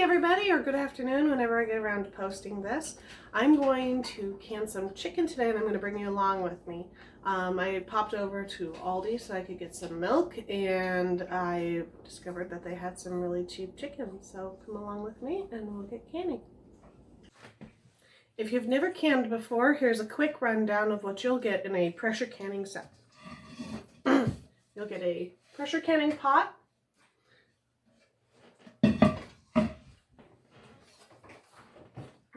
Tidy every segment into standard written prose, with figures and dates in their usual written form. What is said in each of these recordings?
everybody, or good afternoon whenever I get around to posting this. I'm going to can some chicken today and I'm going to bring you along with me. I popped over to Aldi so I could get some milk, and I discovered that they had some really cheap chicken. So come along with me and we'll get canning. If you've never canned before, here's a quick rundown of what you'll get in a pressure canning set. You'll get a pressure canning pot,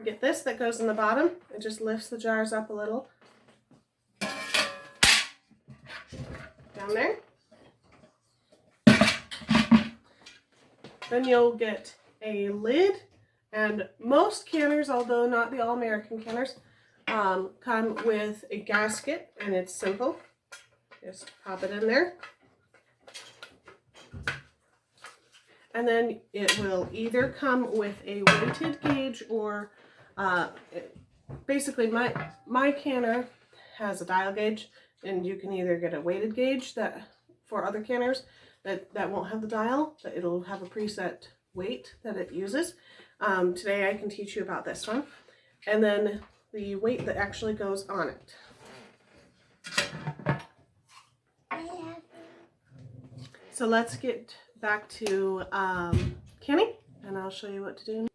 get this that goes in the bottom. It just lifts the jars up a little. Down there. Then you'll get a lid, and most canners, although not the all-American canners, come with a gasket, and it's simple. Just pop it in there. And then it will either come with a weighted gauge or basically my canner has a dial gauge, and you can either get a weighted gauge that for other canners that won't have the dial, but it'll have a preset weight that it uses. Today I can teach you about this one, and then the weight that actually goes on it. So let's get back to canning, and I'll show you what to do.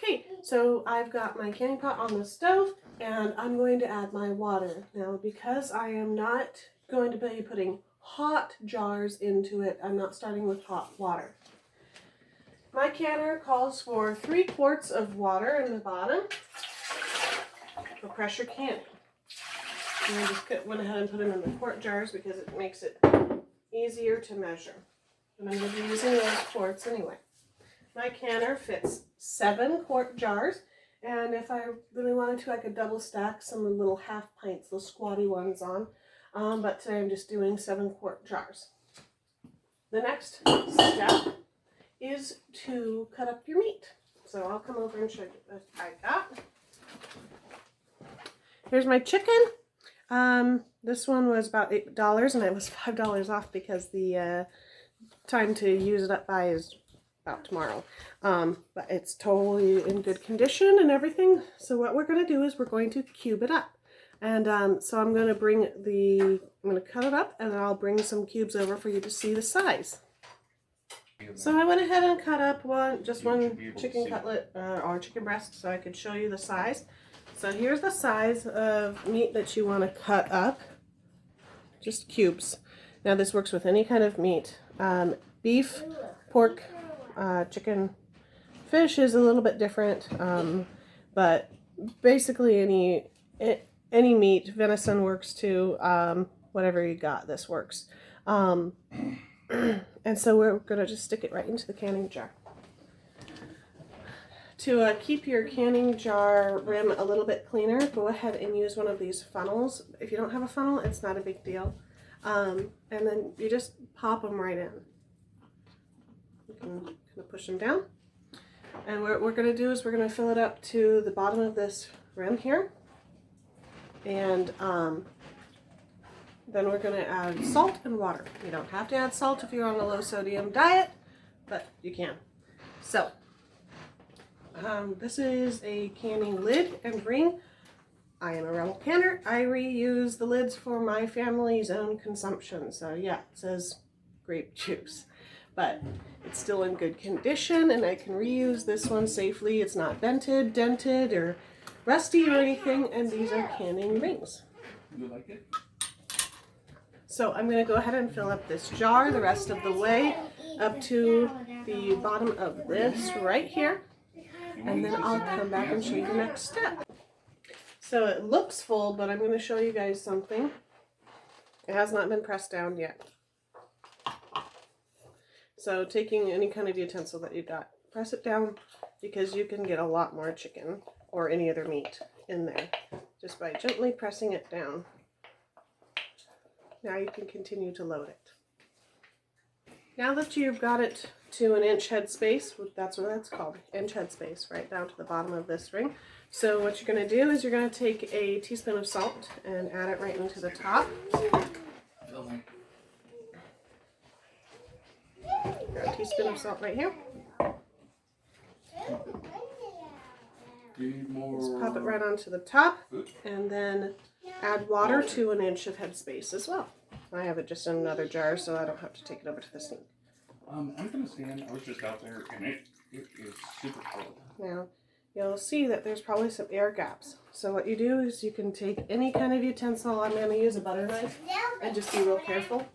Okay, so I've got my canning pot on the stove, and I'm going to add my water. Now, because I am not going to be putting hot jars into it, I'm not starting with hot water. My canner calls for 3 quarts of water in the bottom for pressure canning. And I just went ahead and put them in the quart jars because it makes it easier to measure. And I'm going to be using those quarts anyway. My canner fits 7 quart jars, and if I really wanted to, I could double stack some little half pints, those squatty ones on. But today I'm just doing 7 quart jars. The next step is to cut up your meat. So I'll come over and show you what I got. Here's my chicken. This one was about $8, and it was $5 off because the time to use it up by is about tomorrow. But it's totally in good condition and everything. So what we're going to do is we're going to cube it up. And so I'm going to cut it up, and then I'll bring some cubes over for you to see the size. So I went ahead and cut up just one chicken cutlet or chicken breast so I could show you the size. So here's the size of meat that you want to cut up, just cubes. Now this works with any kind of meat. Beef, pork, chicken, fish is a little bit different, but basically any meat. Venison works too. Whatever you got, this works. And so we're going to just stick it right into the canning jar. To keep your canning jar rim a little bit cleaner, go ahead and use one of these funnels. If you don't have a funnel, it's not a big deal. And then you just pop them right in. You can kind of push them down. And what we're going to do is we're going to fill it up to the bottom of this rim here. And then we're going to add salt and water. You don't have to add salt if you're on a low sodium diet, but you can. So this is a canning lid and ring. I am a rebel canner. I reuse the lids for my family's own consumption. So yeah, it says grape juice, but it's still in good condition, and I can reuse this one safely. It's not dented, or rusty or anything, and these are canning rings. You like it? So I'm going to go ahead and fill up this jar the rest of the way up to the bottom of this right here. And then I'll come back and show you the next step. So it looks full, but I'm going to show you guys something. It has not been pressed down yet. So taking any kind of utensil that you got, press it down, because you can get a lot more chicken or any other meat in there just by gently pressing it down. Now you can continue to load it. Now that you've got it to an inch head space, that's what that's called, inch head space, right down to the bottom of this ring. So what you're going to do is you're going to take a teaspoon of salt and add it right into the top. Got a teaspoon of salt right here. Do you need more? Just pop it right onto the top and then add water to 1 inch of headspace as well. I have it just in another jar so I don't have to take it over to the sink. I'm gonna stand. I was just out there and it is super cold. Now you'll see that there's probably some air gaps. So what you do is you can take any kind of utensil. I'm going to use a butter knife and just be real careful.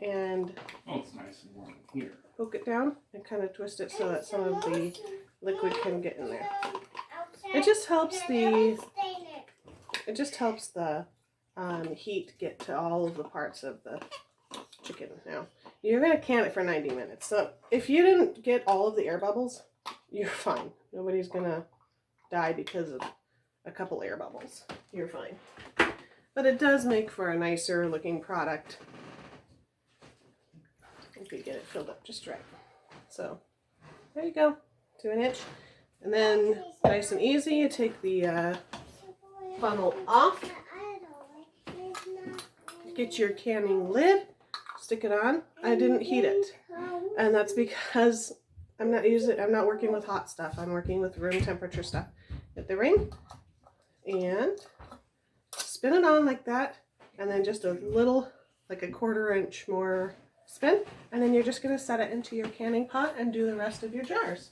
And oh, it's nice and warm here. poke it down and kind of twist it so that some of the liquid can get in there. It just helps the heat get to all of the parts of the chicken. Now you're going to can it for 90 minutes. So if you didn't get all of the air bubbles, you're fine. Nobody's going to die because of a couple air bubbles. You're fine. But it does make for a nicer looking product if you get it filled up just right. So there you go, to 1 inch. And then nice and easy, you take the funnel off, get your canning lid, stick it on. I didn't heat it, and that's because I'm not working with hot stuff. I'm working with room temperature stuff. Get the ring and spin it on like that, and then just a little, like a 1/4 inch more spin, and then you're just going to set it into your canning pot and do the rest of your jars.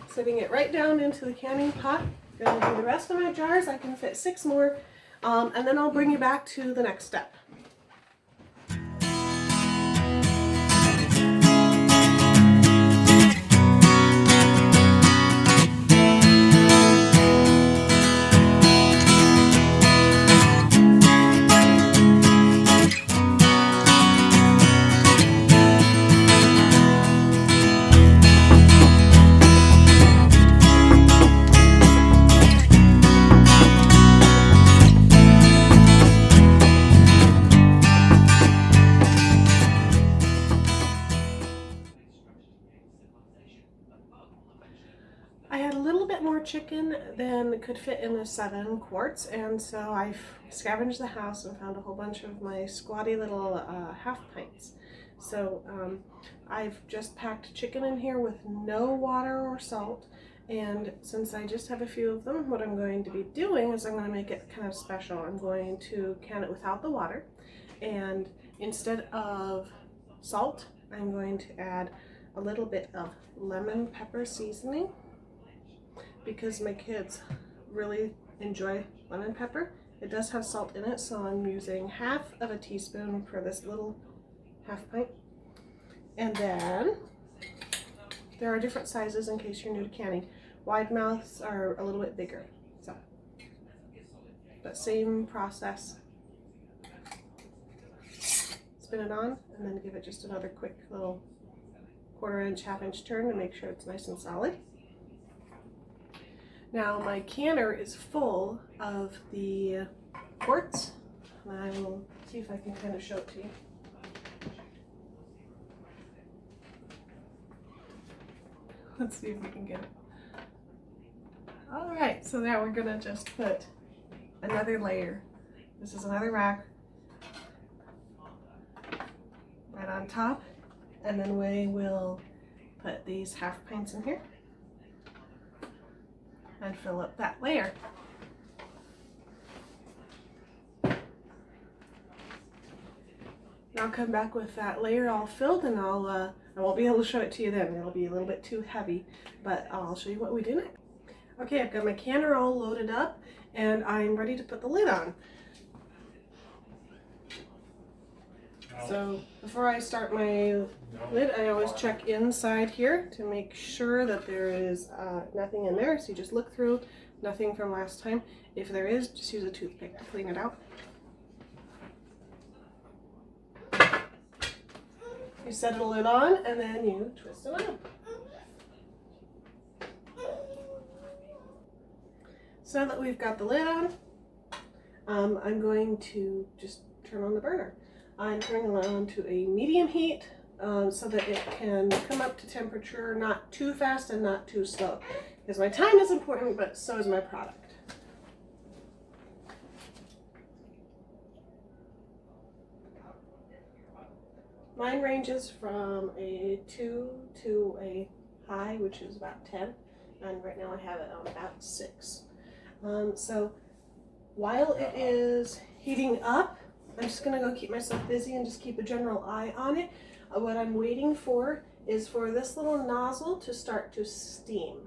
Setting it right down into the canning pot. Going to do the rest of my jars. I can fit 6 more, and then I'll bring you back to the next step. I had a little bit more chicken than could fit in the 7 quarts, and so I scavenged the house and found a whole bunch of my squatty little half pints. So I've just packed chicken in here with no water or salt, and since I just have a few of them, what I'm going to be doing is I'm going to make it kind of special. I'm going to can it without the water, and instead of salt, I'm going to add a little bit of lemon pepper seasoning, because my kids really enjoy lemon pepper. It does have salt in it, so I'm using 1/2 teaspoon for this little half pint. And then there are different sizes in case you're new to canning. Wide mouths are a little bit bigger, so but same process. Spin it on and then give it just another quick little 1/4 inch, 1/2 inch turn to make sure it's nice and solid. Now my canner is full of the quarts, and I will see if I can kind of show it to you. Let's see if we can get it. All right, so now we're gonna just put another layer. This is another rack right on top, and then we will put these half pints in here and fill up that layer. I'll come back with that layer all filled, and I won't be able to show it to you then. It'll be a little bit too heavy, but I'll show you what we do next. Okay, I've got my canner all loaded up, and I'm ready to put the lid on. So before I start my lid, I always check inside here to make sure that there is nothing in there. So you just look through, nothing from last time. If there is, just use a toothpick to clean it out. You set the lid on, and then you twist it on. So now that we've got the lid on, I'm going to just turn on the burner. I'm turning it on to a medium heat so that it can come up to temperature, not too fast and not too slow. Because my time is important, but so is my product. Mine ranges from a 2 to a high, which is about 10, and right now I have it on about 6. So while it is heating up, I'm just gonna go keep myself busy and just keep a general eye on it. What I'm waiting for is for this little nozzle to start to steam.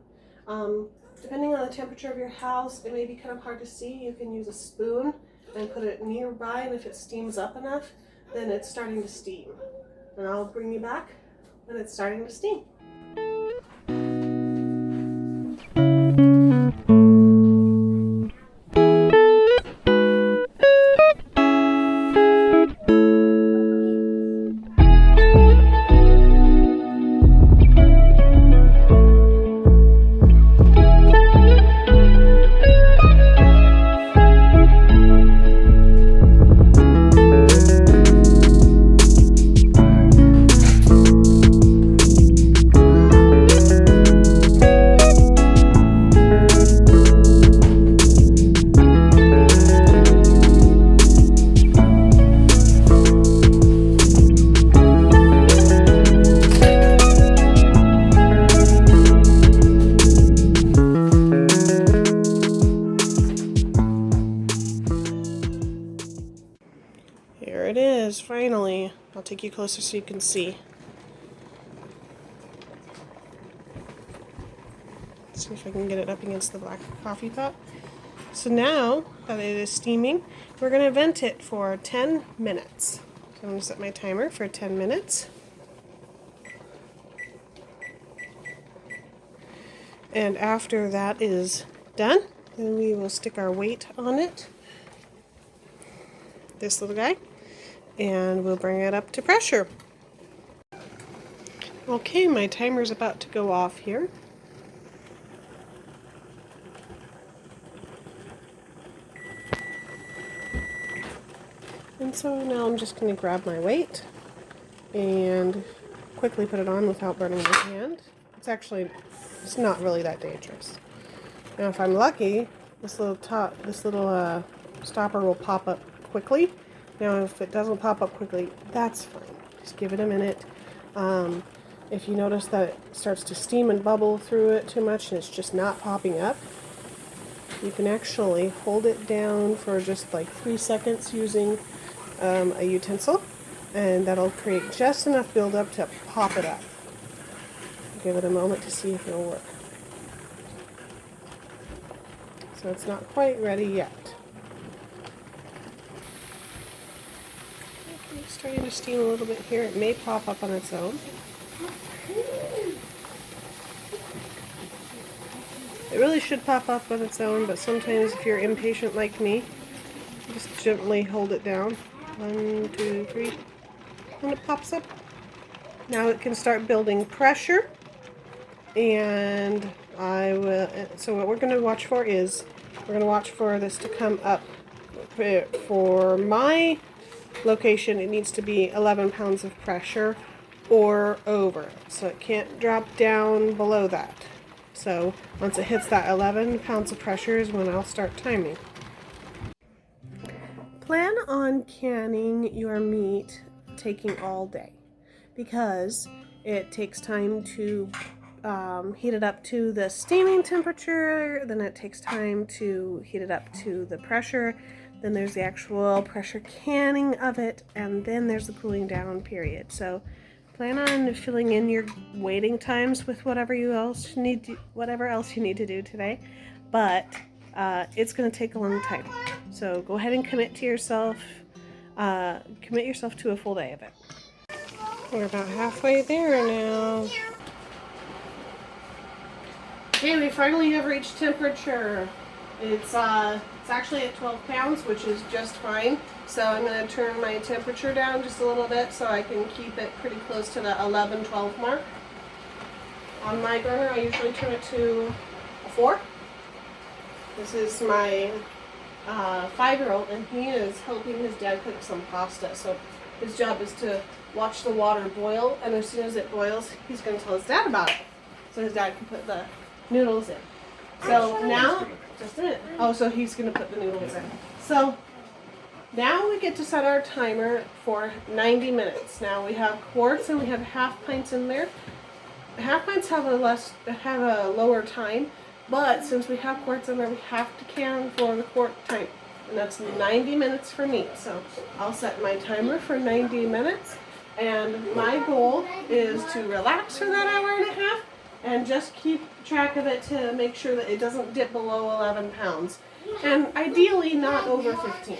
Depending on the temperature of your house, it may be kind of hard to see. You can use a spoon and put it nearby, and if it steams up enough, then it's starting to steam. And I'll bring you back when it's starting to steam. Here it is, finally. I'll take you closer so you can see. Let's see if I can get it up against the black coffee pot. So now that it is steaming, we're going to vent it for 10 minutes. So I'm going to set my timer for 10 minutes. And after that is done, then we will stick our weight on it. This little guy. And we'll bring it up to pressure. Okay, my timer's about to go off here. And so now I'm just going to grab my weight and quickly put it on without burning my hand. It's not really that dangerous. Now if I'm lucky, this little stopper will pop up quickly. Now if it doesn't pop up quickly, that's fine. Just give it a minute. If you notice that it starts to steam and bubble through it too much and it's just not popping up, you can actually hold it down for just like 3 seconds using a utensil, and that'll create just enough buildup to pop it up. Give it a moment to see if it'll work. So it's not quite ready yet. It's starting to steam a little bit here. It may pop up on its own. It really should pop up on its own, but sometimes if you're impatient like me, just gently hold it down. 1, 2, 3. And it pops up. Now it can start building pressure. And so what we're going to watch for is, we're going to watch for this to come up. For my location, it needs to be 11 pounds of pressure or over. So it can't drop down below that. So once it hits that 11 pounds of pressure is when I'll start timing. Plan on canning your meat taking all day, because it takes time to heat it up to the steaming temperature, then it takes time to heat it up to the pressure, then there's the actual pressure canning of it, and then there's the cooling down period. So plan on filling in your waiting times with whatever else you need to do today, but it's going to take a long time. So go ahead and commit yourself to a full day of it. We're about halfway there now. Okay, we finally have reached temperature. It's actually at 12 pounds, which is just fine. So I'm going to turn my temperature down just a little bit so I can keep it pretty close to the 11-12 mark. On my burner, I usually turn it to a 4. This is my 5-year-old, and he is helping his dad cook some pasta. So his job is to watch the water boil, and as soon as it boils, he's going to tell his dad about it. So his dad can put the noodles in. So now, just a minute. Oh, so he's going to put the noodles in. So Now we get to set our timer for 90 minutes. Now we have quarts and we have half pints in there. Half pints have a lower time, but since we have quarts in there, we have to can for the quart time. And that's 90 minutes for me. So I'll set my timer for 90 minutes. And my goal is to relax for that hour and a half and just keep track of it to make sure that it doesn't dip below 11 pounds. And ideally not over 15.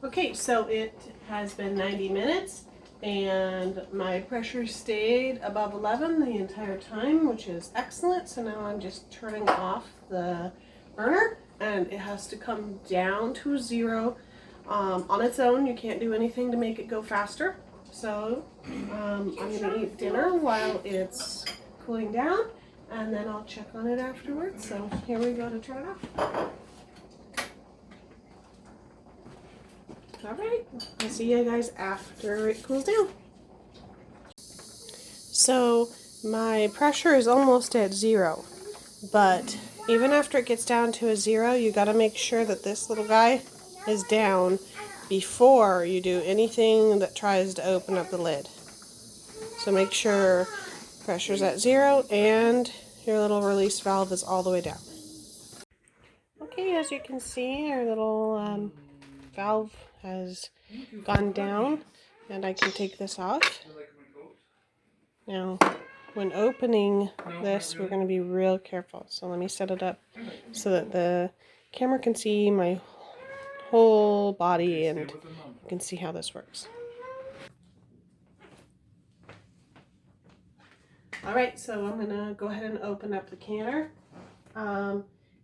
Okay, so it has been 90 minutes and my pressure stayed above 11 the entire time, which is excellent. So now I'm just turning off the burner and it has to come down to 0 on its own. You can't do anything to make it go faster. So I'm gonna eat dinner while it's cooling down and then I'll check on it afterwards. So here we go to turn it off. Alright, I'll see you guys after it cools down. So my pressure is almost at 0, but even after it gets down to a 0, you got to make sure that this little guy is down before you do anything that tries to open up the lid. So make sure pressure's at 0 and your little release valve is all the way down. Okay, as you can see, our little valve has gone down and I can take this off. Now when opening this, we're going to be real careful. So let me set it up so that the camera can see my whole body and you can see how this works. Alright, so I'm going to go ahead and open up the canner.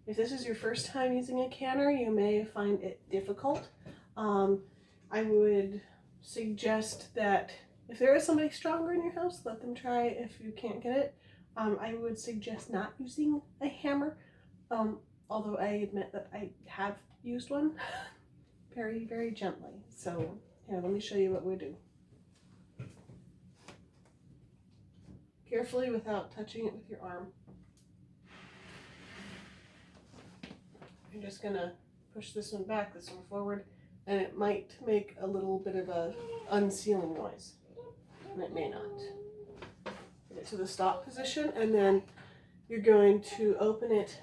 If this is your first time using a canner, you may find it difficult. I would suggest that if there is somebody stronger in your house, let them try if you can't get it. I would suggest not using a hammer, although I admit that I have used one very, very gently. So here, let me show you what we do. Carefully without touching it with your arm. I'm just gonna push this one back, this one forward, and it might make a little bit of a unsealing noise, and it may not. Get it to the stop position, and then you're going to open it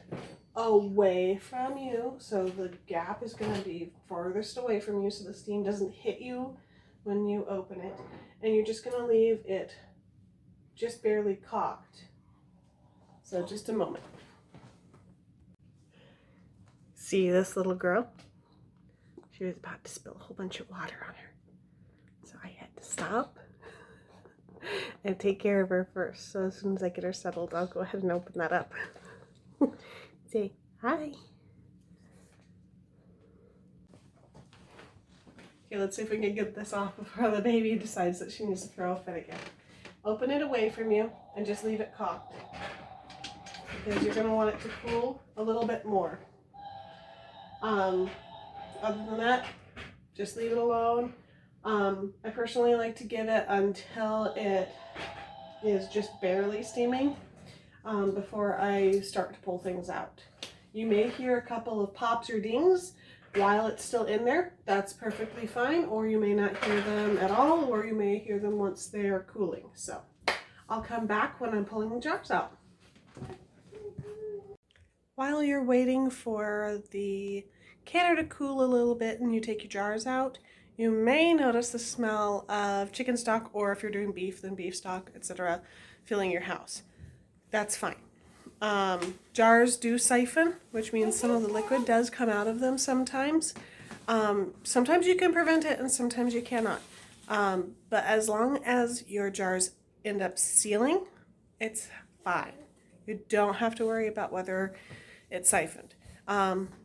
away from you, so the gap is going to be farthest away from you so the steam doesn't hit you when you open it, and you're just going to leave it just barely cocked. So just a moment. See this little girl? She was about to spill a whole bunch of water on her. So I had to stop and take care of her first. So as soon as I get her settled, I'll go ahead and open that up. Say hi. Okay, let's see if we can get this off before the baby decides that she needs to throw a fit again. Open it away from you and just leave it cocked, because you're going to want it to cool a little bit more. Other than that, just leave it alone. I personally like to give it until it is just barely steaming before I start to pull things out. You may hear a couple of pops or dings while it's still in there. That's perfectly fine, or you may not hear them at all, or you may hear them once they are cooling. So I'll come back when I'm pulling the jars out. While you're waiting for the canner to cool a little bit and you take your jars out, you may notice the smell of chicken stock, or if you're doing beef, then beef stock, etc., filling your house. That's fine. Jars do siphon, which means some of the liquid does come out of them sometimes. Sometimes you can prevent it and sometimes you cannot. But as long as your jars end up sealing, it's fine. You don't have to worry about whether it's siphoned.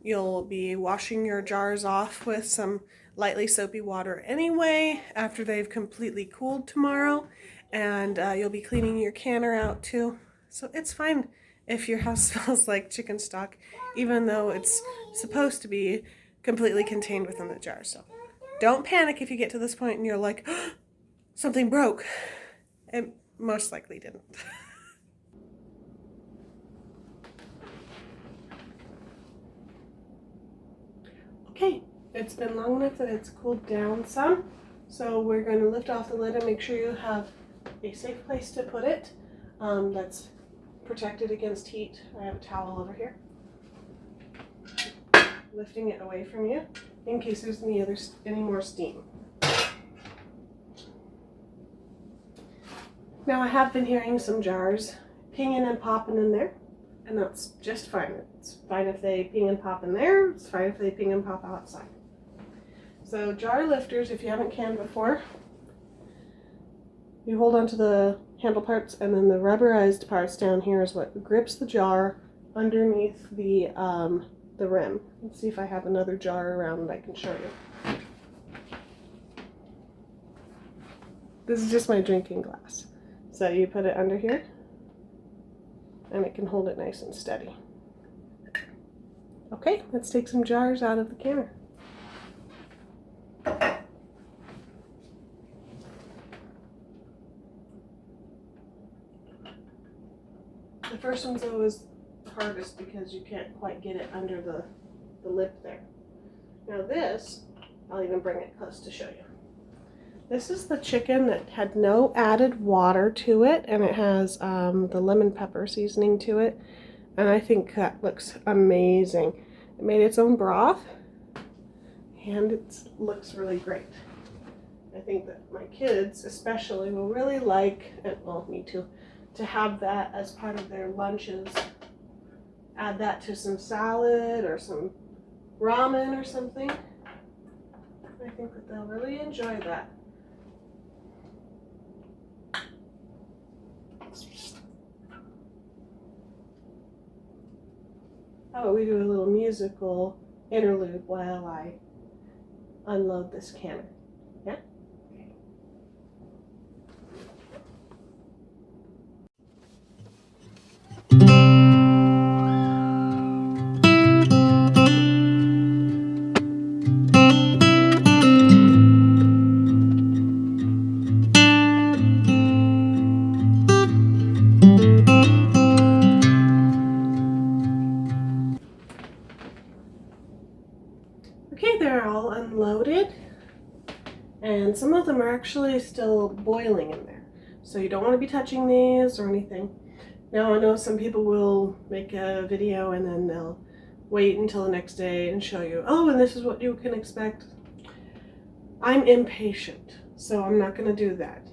You'll be washing your jars off with some lightly soapy water anyway after they've completely cooled tomorrow, and you'll be cleaning your canner out too. So it's fine if your house smells like chicken stock, even though it's supposed to be completely contained within the jar. So don't panic if you get to this point and you're like, oh, something broke. It most likely didn't. Okay, it's been long enough that it's cooled down some. So we're going to lift off the lid and make sure you have a safe place to put it that's protected against heat. I have a towel over here. Lifting it away from you in case there's any more steam. Now I have been hearing some jars pinging and popping in there, and that's just fine. It's fine if they ping and pop in there. It's fine if they ping and pop outside. So jar lifters, if you haven't canned before, you hold onto the handle parts, and then the rubberized parts down here is what grips the jar underneath the rim. Let's see if I have another jar around that I can show you. This is just my drinking glass. So you put it under here, and it can hold it nice and steady. Okay, let's take some jars out of the canner. The first one's always the hardest because you can't quite get it under the lip there. Now this, I'll even bring it close to show you. This is the chicken that had no added water to it, and it has the lemon pepper seasoning to it, and I think that looks amazing. It made its own broth, and it looks really great. I think that my kids especially will really like, and well, me too, to have that as part of their lunches. Add that to some salad or some ramen or something. I think that they'll really enjoy that. How about we do a little musical interlude while I unload this canner? Yeah? Okay, they're all unloaded, and some of them are actually still boiling in there. So you don't want to be touching these or anything. Now I know some people will make a video and then they'll wait until the next day and show you, oh, and this is what you can expect. I'm impatient, So I'm not going to do that.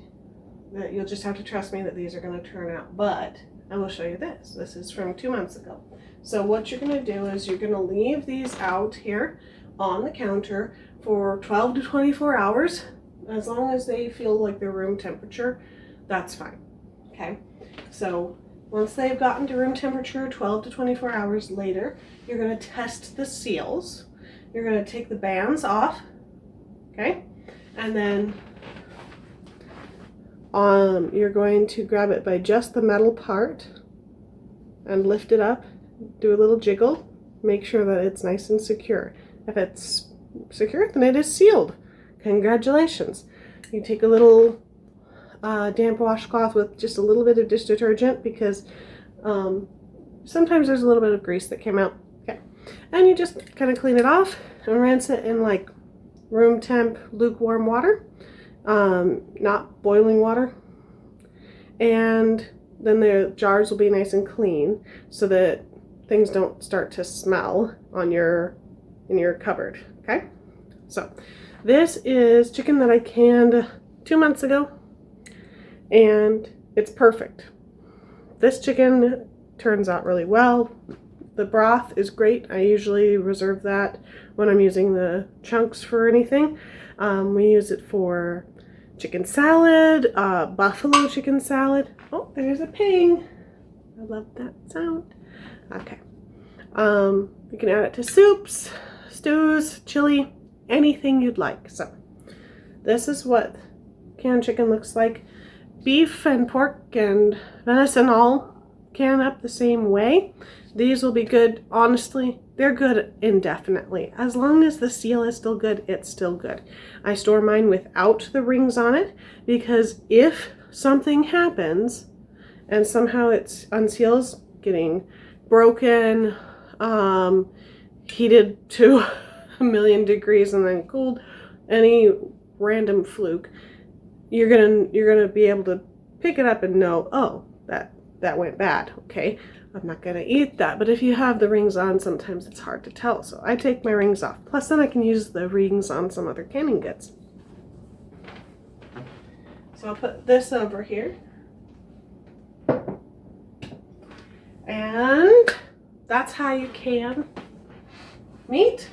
You'll just have to trust me that these are going to turn out. But I will show you this. This is from 2 months ago. So what you're going to do is you're going to leave these out here on the counter for 12 to 24 hours. As long as they feel like they're room temperature, that's fine. Okay, so once they've gotten to room temperature 12 to 24 hours later, you're going to test the seals. You're going to take the bands off, okay, and then you're going to grab it by just the metal part and lift it up, do a little jiggle, make sure that it's nice and secure. If it's secure, then it is sealed. Congratulations. You take a little damp washcloth with just a little bit of dish detergent, because sometimes there's a little bit of grease that came out. Okay, and you just kind of clean it off and rinse it in like room temp lukewarm water, not boiling water, and then the jars will be nice and clean so that things don't start to smell on in your cupboard. Okay, so this is chicken that I canned 2 months ago, and it's perfect. This chicken turns out really well. The broth is great. I usually reserve that when I'm using the chunks for anything. We use it for chicken salad, buffalo chicken salad. Oh, there's a ping. I love that sound. Okay. You can add it to soups, stews, chili, anything you'd like. So this is what canned chicken looks like. Beef and pork and venison all can up the same way. These will be good. Honestly, they're good indefinitely. As long as the seal is still good, it's still good. I store mine without the rings on it, because if something happens and somehow it unseals, getting broken, heated to 1,000,000 degrees and then cooled, any random fluke, you're gonna be able to pick it up and know, oh, that went bad. Okay, I'm not gonna eat that. But if you have the rings on, sometimes it's hard to tell. So I take my rings off. Plus, then I can use the rings on some other canning goods. So I'll put this over here, and that's how you can meat.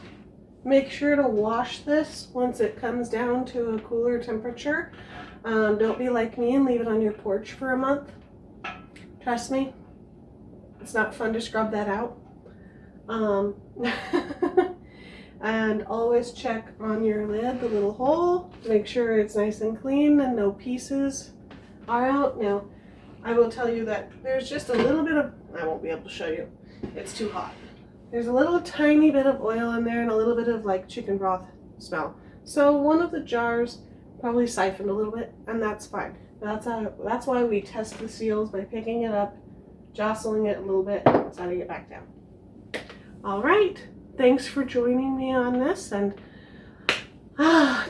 Make sure to wash this once it comes down to a cooler temperature. Don't be like me and leave it on your porch for a month. Trust me, it's not fun to scrub that out. And always check on your lid, the little hole, to make sure it's nice and clean and no pieces are out. Now, I will tell you that there's just a little bit of, I won't be able to show you, it's too hot. There's a little tiny bit of oil in there and a little bit of like chicken broth smell. So one of the jars probably siphoned a little bit, and that's fine. That's why we test the seals by picking it up, jostling it a little bit, and setting it back down. All right, thanks for joining me on this. And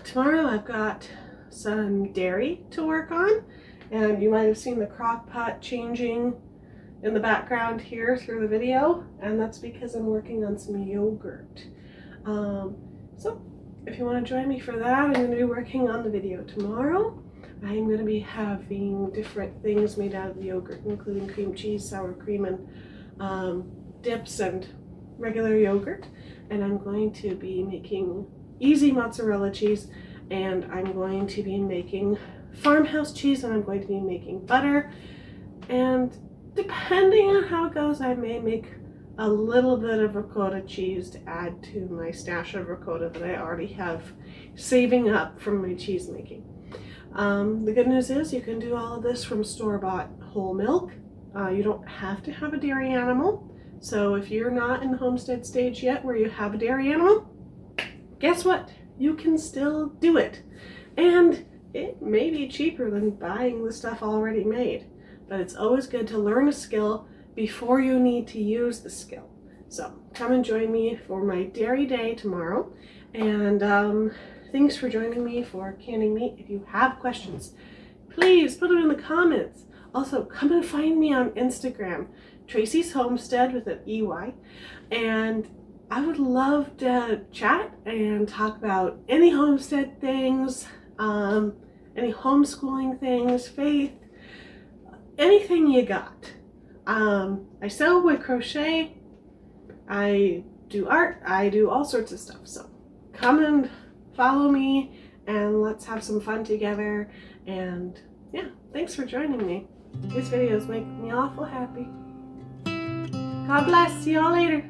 tomorrow I've got some dairy to work on, and you might have seen the crock pot changing in the background here through the video, and that's because I'm working on some yogurt. So if you want to join me for that, I'm going to be working on the video tomorrow. I'm going to be having different things made out of the yogurt, including cream cheese, sour cream, and dips and regular yogurt. And I'm going to be making easy mozzarella cheese, and I'm going to be making farmhouse cheese, and I'm going to be making butter. And depending on how it goes, I may make a little bit of ricotta cheese to add to my stash of ricotta that I already have saving up from my cheese making. The good news is you can do all of this from store-bought whole milk. You don't have to have a dairy animal. So if you're not in the homestead stage yet where you have a dairy animal, guess what? You can still do it. And it may be cheaper than buying the stuff already made. But it's always good to learn a skill before you need to use the skill. So come and join me for my dairy day tomorrow. And thanks for joining me for canning meat. If you have questions, please put them in the comments. Also, come and find me on Instagram, Tracy's Homestead with an EY. And I would love to chat and talk about any homestead things. any homeschooling things, faith, anything you got. I sew with crochet, I do art, I do all sorts of stuff. So come and follow me and let's have some fun together. And yeah, thanks for joining me. These videos make me awful happy. God bless. See y'all later.